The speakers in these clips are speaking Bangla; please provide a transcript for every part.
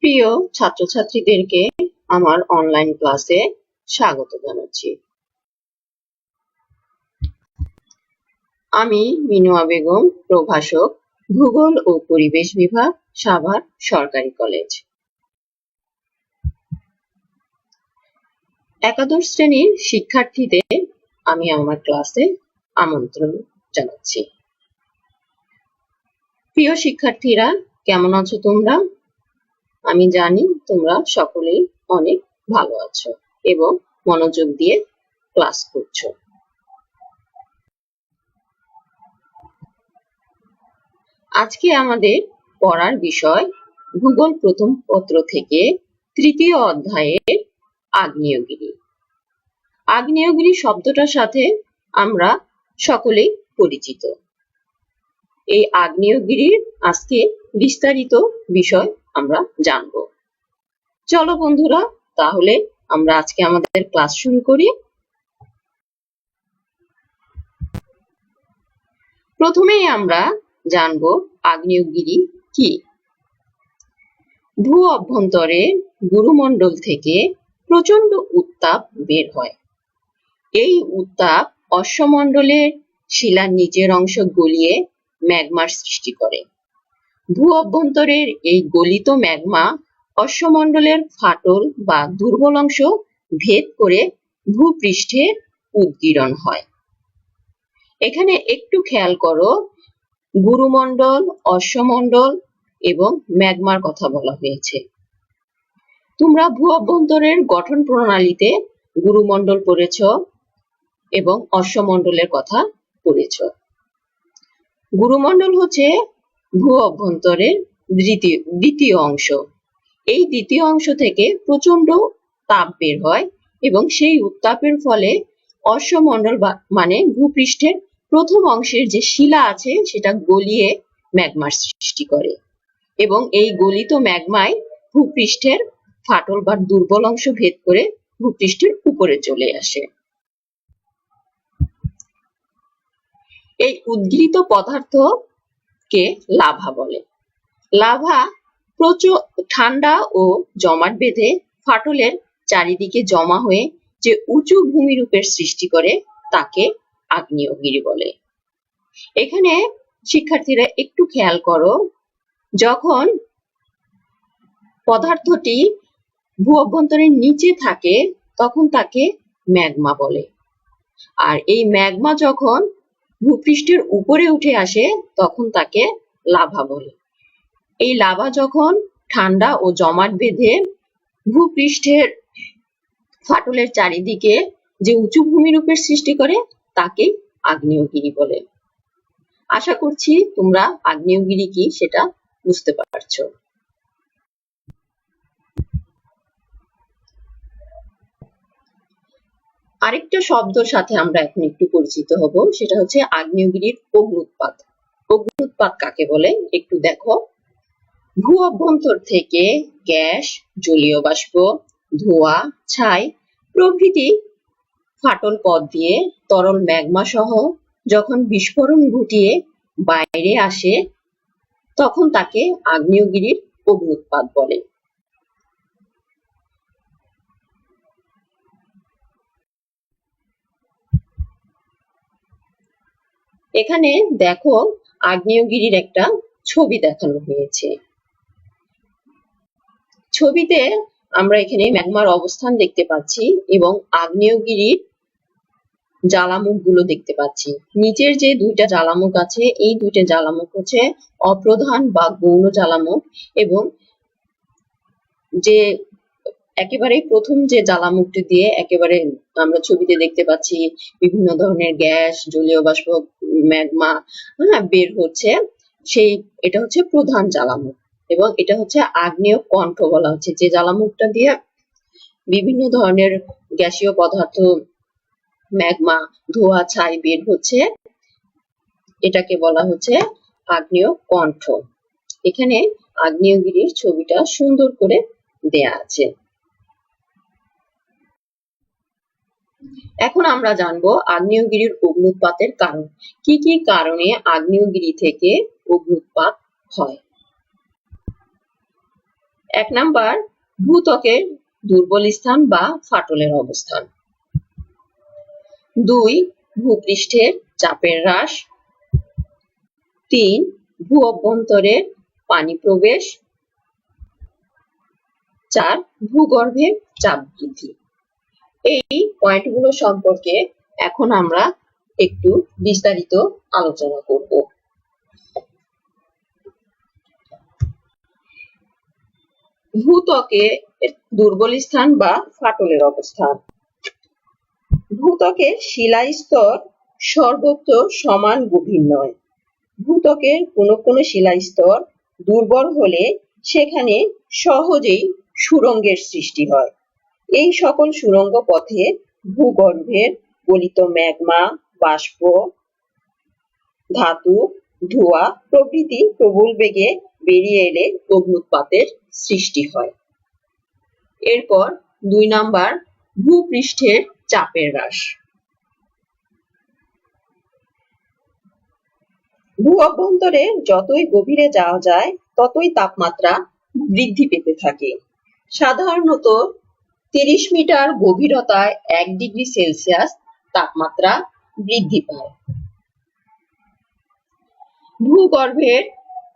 প্রিয় ছাত্রছাত্রীদেরকে আমার অনলাইন ক্লাসে স্বাগত জানাচ্ছি। আমি মিনুয়া বেগম, প্রভাষক, ভূগোল ও পরিবেশ বিভাগ, সাভার সরকারি কলেজ। একাদশ শ্রেণীর শিক্ষার্থীদের আমি আমার ক্লাসে আমন্ত্রণ জানাচ্ছি। প্রিয় শিক্ষার্থীরা, কেমন আছো তোমরা? আমি জানি তোমরা সকলেই অনেক ভালো আছো এবং মনোযোগ দিয়ে ক্লাস করছো। আজকে আমাদের পড়ার বিষয় ভূগোল প্রথম পত্র থেকে তৃতীয় অধ্যায়ের আগ্নেয়গিরি। আগ্নেয়গিরি শব্দটার সাথে আমরা সকলেই পরিচিত। এই আগ্নেয়গিরির আজকে বিস্তারিত বিষয় আমরা জানব। চলো বন্ধুরা, তাহলে আমরা আজকে আমাদের ক্লাস শুরু করি। প্রথমেই আমরা জানব আগ্নেয়গিরি কি। ভূ অভ্যন্তরে গুরুমণ্ডল থেকে প্রচন্ড উত্তাপ বের হয়। এই উত্তাপ অশ্বমণ্ডলের শিলার নিচের অংশ গলিয়ে ম্যাগমার সৃষ্টি করে। ভূ অভ্যন্তরের এই গলিত ম্যাগমা অশ্বমণ্ডলের ফাটল বা দুর্বল অংশ ভেদ করে ভূপৃষ্ঠে উদগীরণ হয়। এখানে একটু খেয়াল করো, গুরুমণ্ডল, অশ্বমণ্ডল এবং ম্যাগমার কথা বলা হয়েছে। তোমরা ভূ অভ্যন্তরের গঠন প্রণালীতে গুরুমণ্ডল পড়েছ এবং অশ্বমণ্ডলের কথা পড়েছ। গুরুমণ্ডল হচ্ছে ভূ অভ্যন্তরের দ্বিতীয় অংশ। এই দ্বিতীয় অংশ থেকে প্রচন্ড তাপ বের হয় এবং সেই উত্তাপের ফলে অশ্বমণ্ডল মানে ভূপৃষ্ঠের প্রথম অংশের যে শিলা আছে সেটা গলিয়ে ম্যাগমার সৃষ্টি করে এবং এই গলিত ম্যাগমাই ভূপৃষ্ঠের ফাটল বা দুর্বল অংশ ভেদ করে ভূপৃষ্ঠের উপরে চলে আসে। এই উদ্গীরিত পদার্থকে লাভা বলে। লাভা প্রচুর ঠান্ডা ও জমাট বেঁধে ফাটলের চারিদিকে জমা হয়ে যে উঁচু ভূমিরূপের সৃষ্টি করে তাকে আগ্নেয়গিরি বলে। এখানে শিক্ষার্থীরা একটু খেয়াল করো, যখন পদার্থটি ভূ অভ্যন্তরের নিচে থাকে তখন তাকে ম্যাগমা বলে, আর এই ম্যাগমা যখন ভূপৃষ্ঠের উপরে উঠে আসে তখন তাকে লাভা বলে। এই লাভা যখন ঠান্ডা ও জমাট বেঁধে ভূপৃষ্ঠের ফাটলের চারিদিকে যে উঁচু ভূমিরূপের সৃষ্টি করে তাকে আগ্নেয়গিরি বলে। আশা করছি তোমরা আগ্নেয়গিরি কি সেটা বুঝতে পারছো। আরেকটা শব্দের সাথে আমরা এখন একটু পরিচিত হব, সেটা হচ্ছে আগ্নেয়গিরির অগ্ন্যুৎপাত। অগ্ন্যুৎপাত কাকে বলে একটু দেখো। ভূ অভ্যন্তর থেকে গ্যাস, জলীয় বাষ্প, ধোঁয়া, ছাই প্রভৃতি ফাটল পথ দিয়ে তরল ম্যাগমা সহ যখন বিস্ফোরণ ঘটিয়ে বাইরে আসে তখন তাকে আগ্নেয়গিরির অগ্ন্যুৎপাত বলে। এখানে দেখো, আগ্নেয়গিরির একটা ছবি দেখানো হয়েছে। ছবিতে আমরা এখানে ম্যাগমার অবস্থান দেখতে পাচ্ছি এবং আগ্নেয়গিরির জ্বালামুখগুলো দেখতে পাচ্ছি। নিচের যে দুইটা জ্বালামুখ আছে এই দুইটা জ্বালামুখ হচ্ছে অপ্রধান বা গৌণ জ্বালামুখ, এবং যে একেবারে প্রথম যে জ্বালামুখটি দিয়ে একেবারে আমরা ছবিতে দেখতে পাচ্ছি বিভিন্ন ধরনের গ্যাস, জলীয় বাষ্প, ম্যাগমা বের হচ্ছে, এটা হচ্ছে প্রধান জ্বালামুখ এবং এটা হচ্ছে আগ্নেয় কণ্ঠ বলা হচ্ছে। যে জ্বালামুখটা দিয়ে বিভিন্ন ধরনের গ্যাসীয় পদার্থ, ম্যাগমা, ধোঁয়া, ছাই বের হচ্ছে, এটাকে বলা হচ্ছে আগ্নেয় কণ্ঠ। এখানে আগ্নেয়গিরির ছবিটা সুন্দর করে দেয়া আছে। এখন আমরা জানবো আগ্নেয়গিরির অগ্ন্যুৎপাতের কারণ। কি কি কারণে আগ্নেয়গিরি থেকে অগ্ন্যুৎপাত হয়। 1 নাম্বার ভূত্বকের দুর্বল স্থান বা ফাটলের অবস্থান। 2 ভূপৃষ্ঠের চাপের হ্রাস। 3 ভূ অভ্যন্তরে পানি প্রবেশ। 4 ভূগর্ভে চাপ বৃদ্ধি। এই পয়েন্টগুলো সম্পর্কে এখন আমরা একটু বিস্তারিত আলোচনা করব। ভূত্বকে দুর্বল স্থান বা ফাটলের অবস্থান। ভূত্বকের শিলাস্তর সর্বত্র সমান গভীর নয়। ভূত্বকের কোনো শিলাস্তর দুর্বল হলে সেখানে সহজেই সুড়ঙ্গের সৃষ্টি হয়। এই সকল সুড়ঙ্গ পথে ভূগর্ভের গলিত ম্যাগমা, বাষ্প, ধাতু, ধোঁয়া প্রভৃতি প্রবল বেগে বেরিয়ে এলে অগ্ন্যুৎপাতের সৃষ্টি হয়। এরপর 2 নাম্বার ভূপৃষ্ঠের চাপের হ্রাস। ভূ অভ্যন্তরে যতই গভীরে যাওয়া যায় ততই তাপমাত্রা বৃদ্ধি পেতে থাকে। সাধারণত 30 মিটার গভীরতায় 1 ডিগ্রি সেলসিয়াস তাপমাত্রা বৃদ্ধি পায়। ভূগর্ভের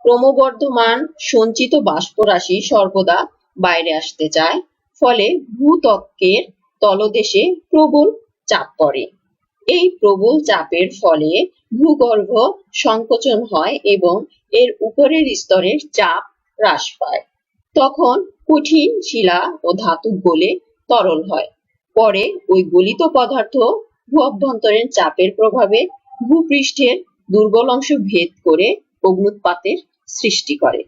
ক্রমবর্ধমান সঞ্চিত বাষ্পরাশি সর্বদা বাইরে আসতে চায়, ফলে ভূত্বকের তলদেশে প্রবল চাপ পড়ে। এই প্রবল চাপের ফলে ভূগর্ভ সংকোচন হয় এবং এর উপরের স্তরের চাপ হ্রাস পায়। তখন কঠিন শিলা ও ধাতু গলে তরল হয়। পরে ওই গলিত পদার্থ ভূ অভ্যন্তরীণ চাপের প্রভাবে ভূপৃষ্ঠের দুর্বল অংশ ভেদ করে অগ্ন্যুৎপাতের সৃষ্টি করে।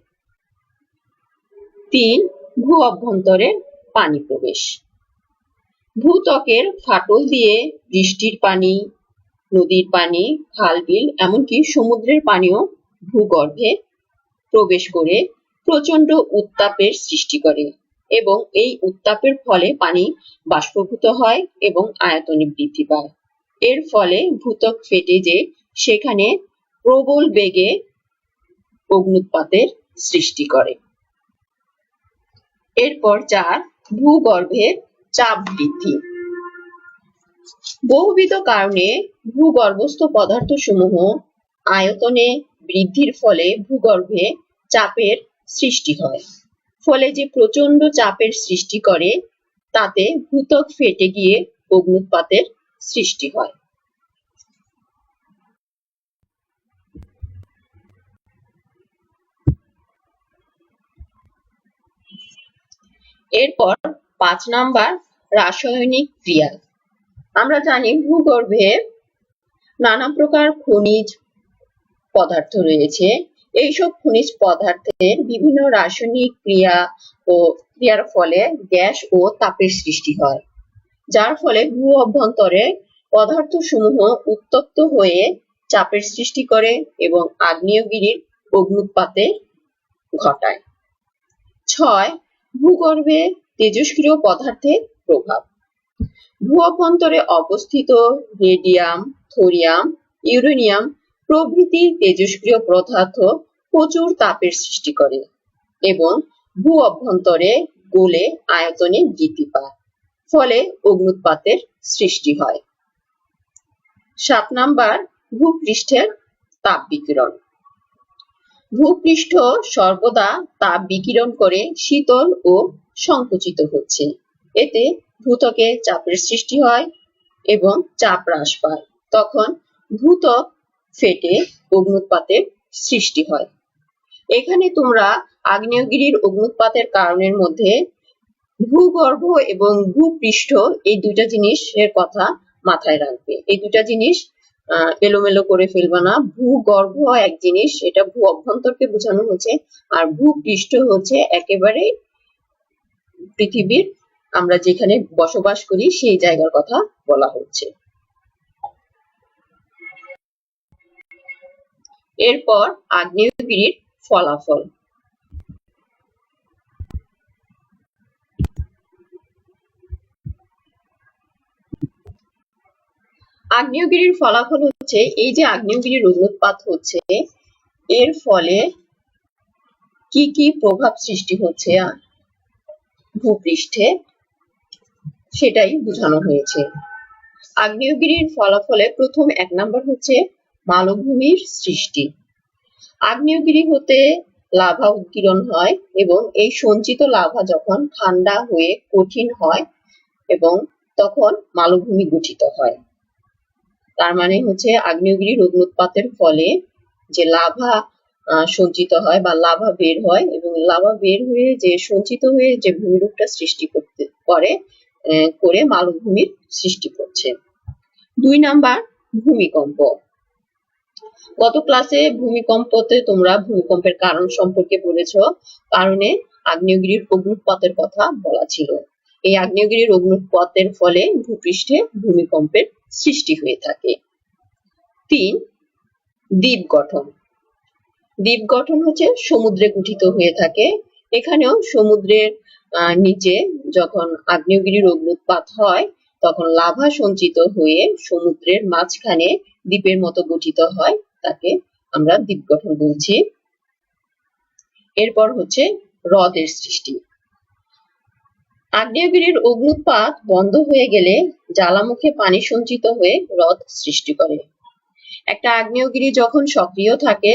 3 ভূ অভ্যন্তরে পানি প্রবেশ। ভূত্বকের ফাটল দিয়ে বৃষ্টির পানি, নদীর পানি, খাল বিল এমনকি সমুদ্রের পানিও ভূগর্ভে প্রবেশ করে প্রচন্ড উত্তাপের সৃষ্টি করে এবং এই উত্তাপের ফলে পানি বাষ্পীভূত হয় এবং আয়তনে বৃদ্ধি পায়। এর ফলে ভূত্বক ফেটে যে সেখানে প্রবল বেগে অগ্ন্যুৎপাতের সৃষ্টি করে। এরপর 4 ভূগর্ভের চাপ বৃদ্ধি। বহুবিধ কারণে ভূগর্ভস্থ পদার্থসমূহ আয়তনে বৃদ্ধির ফলে ভূগর্ভে চাপের সৃষ্টি হয়। ফলে যে প্রচন্ড চাপের সৃষ্টি করে তাতে ভূত্বক ফেটে গিয়ে অগ্ন্যুৎপাতের সৃষ্টি হয়। এরপর 5 নাম্বার রাসায়নিক ক্রিয়া। আমরা জানি ভূগর্ভে নানা প্রকার খনিজ পদার্থ রয়েছে। এইসব খনিজ পদার্থের বিভিন্ন রাসায়নিক ক্রিয়া ও ক্রিয়ার ফলে গ্যাস ও তাপের সৃষ্টি হয়, যার ফলে ভূ অভ্যন্তরে পদার্থসমূহ উত্তপ্ত হয়ে চাপের সৃষ্টি করে এবং আগ্নেয়গিরির অগ্ন্যুৎপাতে ঘটায়। 6 ভূগর্ভে তেজস্ক্রিয় পদার্থের প্রভাব। ভূ অভ্যন্তরে অবস্থিত রেডিয়াম, থোরিয়াম, ইউরেনিয়াম প্রভৃতি তেজস্ক্রিয় পদার্থ প্রচুর তাপের সৃষ্টি করে এবং ভূ অভ্যন্তরে গলে আয়তনে বৃদ্ধি পায়, ফলে অগ্ন্যুৎপাতের সৃষ্টি হয়। 7 নাম্বার ভূপৃষ্ঠের তাপ বিকিরণ। ভূপৃষ্ঠ সর্বদা তাপ বিকিরণ করে শীতল ও সংকুচিত হচ্ছে। এতে ভূত্বকে চাপের সৃষ্টি হয় এবং চাপ হ্রাস পায়। তখন ভূত্বক ফেটে অগ্ন্যুৎপাতের সৃষ্টি হয়। এখানে তোমরা আগ্নেয়গিরির অগ্ন্যুৎপাতের কারণের মধ্যে ভূগর্ভ এবং ভূপৃষ্ঠ এই দুইটা জিনিসের কথা মাথায় রাখবে। এই দুইটা জিনিস এলোমেলো করে ফেলবা না। ভূগর্ভ এক জিনিস, এটা ভূ অভ্যন্তরকে বোঝানো হচ্ছে, আর ভূপৃষ্ঠ হচ্ছে একেবারে পৃথিবীর আমরা যেখানে বসবাস করি সেই জায়গার কথা বলা হচ্ছে। এরপর আগ্নেয়গিরির ফলাফল। আগ্নেয়গিরির ফলাফল হচ্ছে এই যে আগ্নেয়গিরির অগ্ন্যুৎপাত হচ্ছে এর ফলে কি কি প্রভাব সৃষ্টি হচ্ছে ভূপৃষ্ঠে, সেটাই বোঝানো হয়েছে। আগ্নেয়গিরির ফলাফলে প্রথম 1 নাম্বার হচ্ছে মালভূমির সৃষ্টি। আগ্নেয়গিরি হতে লাভা উৎগীরণ হয় এবং এই সঞ্চিত লাভা যখন ঠান্ডা হয়ে কঠিন হয় এবং তখন মালভূমি গঠিত হয়। তার মানে হচ্ছে আগ্নেয়গিরির অগ্ন্যুৎপাতের ফলে যে লাভা সঞ্চিত হয় বা লাভা বের হয় এবং লাভা বের হয়ে যে সঞ্চিত হয়ে যে ভূমিরূপটা সৃষ্টি করে মালভূমির সৃষ্টি করছে। 2 নাম্বার ভূমিকম্প। গত ক্লাসে ভূমিকম্পতে তোমরা ভূমিকম্পের কারণ সম্পর্কে পড়েছ। কারণে আগ্নেয়গিরির অগ্ন্যুৎপাতের কথা বলা ছিল। এই আগ্নেয়গিরির অগ্ন্যুৎপাতের ফলে ভূপৃষ্ঠে ভূমিকম্পের সৃষ্টি হয়ে থাকে। 3 দ্বীপ গঠন। দ্বীপ গঠন হচ্ছে সমুদ্রে গঠিত হয়ে থাকে। এখানেও সমুদ্রের নিচে যখন আগ্নেয়গিরির অগ্ন্যুৎপাত হয় তখন লাভা সঞ্চিত হয়ে সমুদ্রের মাঝখানে দ্বীপের মতো গঠিত হয়, তাকে আমরা দ্বীপ গঠন বলছি। এরপর হচ্ছে হ্রদের সৃষ্টি। আগ্নেয়গিরির অগ্ন্যুৎপাত বন্ধ হয়ে গেলে জ্বালামুখে পানি সঞ্চিত হয়ে হ্রদ সৃষ্টি করে। একটা আগ্নেয়গিরি যখন সক্রিয় থাকে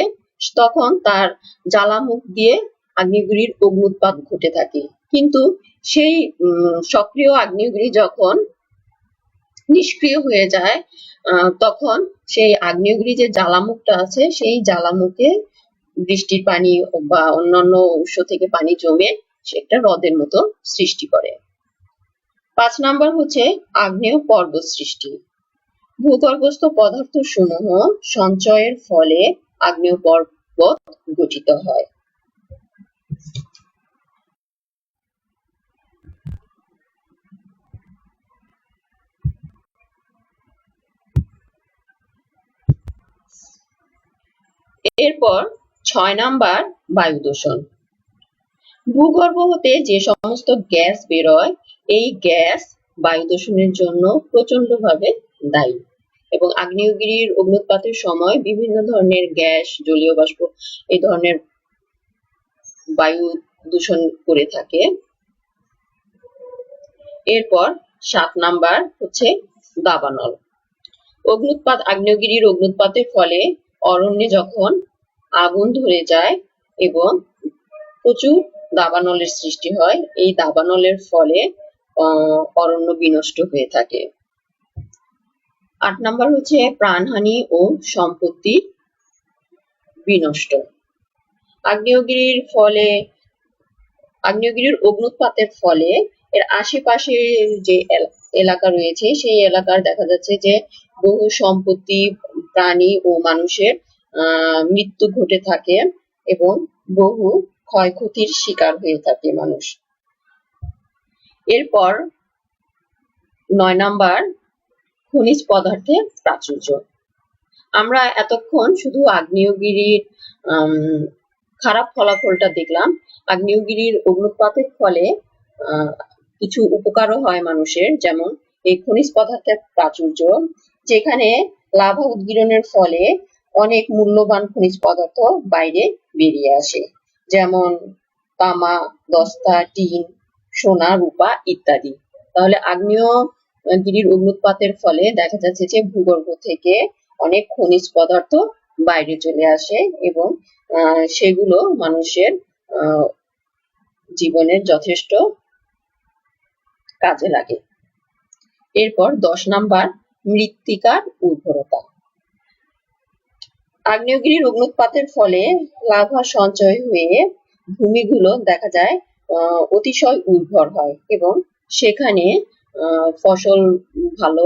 তখন তার জ্বালামুখ দিয়ে আগ্নেয়গিরির অগ্ন্যুৎপাত ঘটে থাকে, কিন্তু সেই সক্রিয় আগ্নেয়গিরি যখন নিষ্ক্রিয় হয়ে যায় তখন সেই আগ্নেয়গিরি যে জ্বালামুখটা আছে সেই জ্বালামুখে বৃষ্টির পানি বা অন্যান্য উৎস থেকে পানি জমে সেটা হ্রদের মতো সৃষ্টি করে। 5 নাম্বার হচ্ছে আগ্নেয় পর্বত সৃষ্টি। ভূগর্ভস্থ পদার্থ সমূহ সঞ্চয়ের ফলে আগ্নেয় পর্বত গঠিত হয়। এরপর 6 নাম্বার বায়ু দূষণ। ভূগর্ভ হতে যে সমস্ত গ্যাস বেরোয় এই গ্যাস বায়ু দূষণের জন্য প্রচন্ডভাবে দায়ী এবং আগ্নেয়গিরির অগ্ন্যুৎপাতের সময় বিভিন্ন ধরনের গ্যাস, জলীয় বাষ্প এই ধরনের বায়ু দূষণ করে থাকে। এরপর 7 নাম্বার হচ্ছে দাবানল। আগ্নেয়গিরির অগ্ন্যুৎপাতের ফলে অরণ্যে যখন আগুন ধরে যায় এবং প্রচুর দাবানলের সৃষ্টি হয়, এই দাবানলের ফলে অরণ্য বিনষ্ট হয়ে থাকে। 8 নাম্বার হচ্ছে প্রাণহানি ও সম্পত্তি বিনষ্ট। আগ্নেয়গিরির অগ্ন্যুৎপাতের ফলে এর আশেপাশে যে এলাকা রয়েছে সেই এলাকার দেখা যাচ্ছে যে বহু সম্পত্তি, প্রাণী ও মানুষের মৃত্যু ঘটে থাকে এবং বহু ক্ষয়ক্ষতির শিকার হয়ে থাকে মানুষ। এরপর 9 নাম্বার খনিজ পদার্থের প্রাচুর্য। আমরা এতক্ষণ শুধু আগ্নেয়গিরির খারাপ ফলাফলটা দেখলাম। আগ্নেয়গিরির অগ্ন্যুৎপাতের ফলে কিছু উপকারও হয় মানুষের, যেমন এই খনিজ পদার্থের প্রাচুর্য, যেখানে লাভা উৎগীরণের ফলে অনেক মূল্যবান খনিজ পদার্থ বাইরে বেরিয়ে আসে, যেমন তামা, দস্তা, টিন, সোনা, রূপা ইত্যাদি। তাহলে আগ্নেয়গিরির অগ্ন্যুৎপাতের ফলে দেখা যাচ্ছে যে ভূগর্ভ থেকে অনেক খনিজ পদার্থ বাইরে চলে আসে এবং সেগুলো মানুষের জীবনের যথেষ্ট কাজে লাগে। এরপর 10 নাম্বার মৃত্তিকার উর্বরতা। আগ্নেয়গিরির অগ্ন্যুৎপাতের ফলে লাভা সঞ্চয় হয়ে ভূমিগুলো দেখা যায় অতিশয় উর্বর হয় এবং সেখানে ফসল ভালো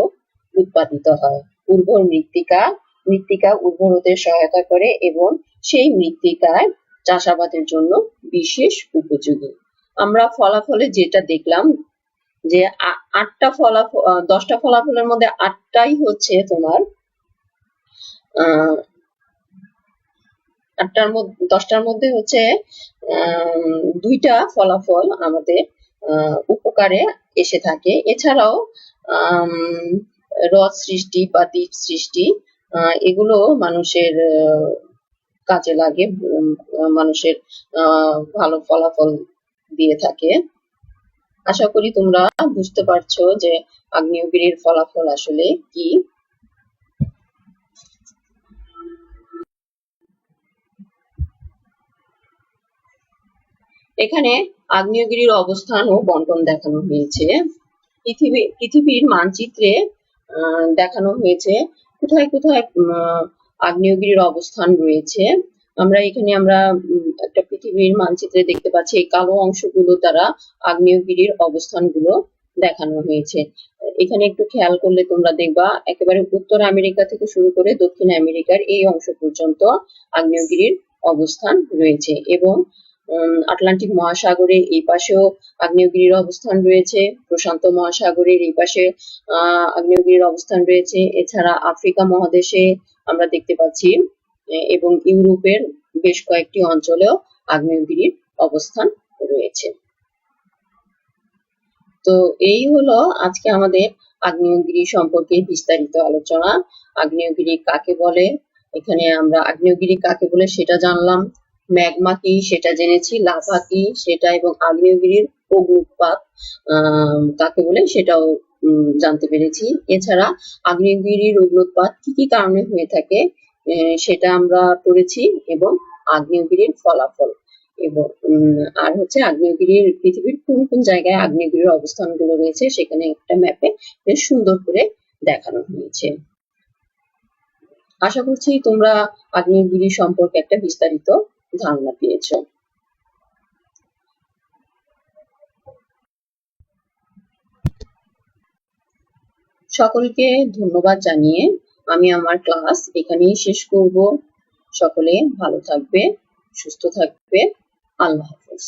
উৎপাদিত হয়। উর্বর মৃত্তিকা উর্বর হতে সহায়তা করে এবং সেই মৃত্তিকায় চাষাবাদের জন্য বিশেষ উপযোগী। আমরা ফলাফলে যেটা দেখলাম যে 10টা ফলাফলের মধ্যে 8টাই হচ্ছে তোমার 10টার মধ্যে হচ্ছে 2টা ফলাফল আমাদের উপকারে এসে থাকে। এছাড়াও হ্রদ সৃষ্টি বা দ্বীপ সৃষ্টি এগুলো মানুষের কাজে লাগে, মানুষের ভালো ফলাফল দিয়ে থাকে। আশা করি তোমরা বুঝতে পারছো যে আগ্নেয়গিরির ফলাফল আসলে কি। এখানে আগ্নেয়গিরির অবস্থান ও বন্টন দেখানো হয়েছে। পৃথিবীর মানচিত্রে দেখানো হয়েছে কোথায় কোথায় আগ্নেয়গিরির অবস্থান রয়েছে। আমরা একটা পৃথিবীর মানচিত্রে দেখতে পাচ্ছি এই কালো অংশগুলো দ্বারা আগ্নেয়গিরির অবস্থানগুলো দেখানো হয়েছে। এখানে একটু খেয়াল করলে তোমরা দেখবা একেবারে উত্তর আমেরিকা থেকে শুরু করে দক্ষিণ আমেরিকার এই অংশ পর্যন্ত আগ্নেয়গিরির অবস্থান রয়েছে এবং আটলান্টিক মহাসাগরের এই পাশেও আগ্নেয়গিরির অবস্থান রয়েছে, প্রশান্ত মহাসাগরের এই পাশে আগ্নেয়গিরির অবস্থান রয়েছে। এছাড়া আফ্রিকা মহাদেশে আমরা দেখতে পাচ্ছি এবং ইউরোপের বেশ কয়েকটি অঞ্চলেও আগ্নেয়গিরির অবস্থান রয়েছে। তো এই হলো আজকে আমাদের আগ্নেয়গিরি সম্পর্কে বিস্তারিত আলোচনা। আগ্নেয়গিরি কাকে বলে, এখানে আমরা আগ্নেয়গিরি কাকে বলে সেটা জানলাম, ম্যাগমা কি সেটা জেনেছি, লাভা কি সেটা এবং আগ্নেয়গিরির অগ্নুৎপাত কাকে বলে সেটাও জানতে পেরেছি। এছাড়া আগ্নেয়গিরির অগ্নুৎপাত কি কি কারণে হয়ে থাকে সেটা আমরা পড়েছি এবং আগ্নেয়গিরির ফলাফল এবং আর হচ্ছে আগ্নেয়গিরির পৃথিবীর কোন কোন জায়গায় আগ্নেয়গিরির অবস্থানগুলো রয়েছে সেখানে একটা ম্যাপে বেশ সুন্দর করে দেখানো হয়েছে। আশা করছি তোমরা আগ্নেয়গিরি সম্পর্কে একটা বিস্তারিত ধারণা পেয়েছো। সকলকে ধন্যবাদ জানিয়ে আমি আমার ক্লাস এখানেই শেষ করব। সকলে ভালো থাকবে, সুস্থ থাকবে। আল্লাহ হাফেজ।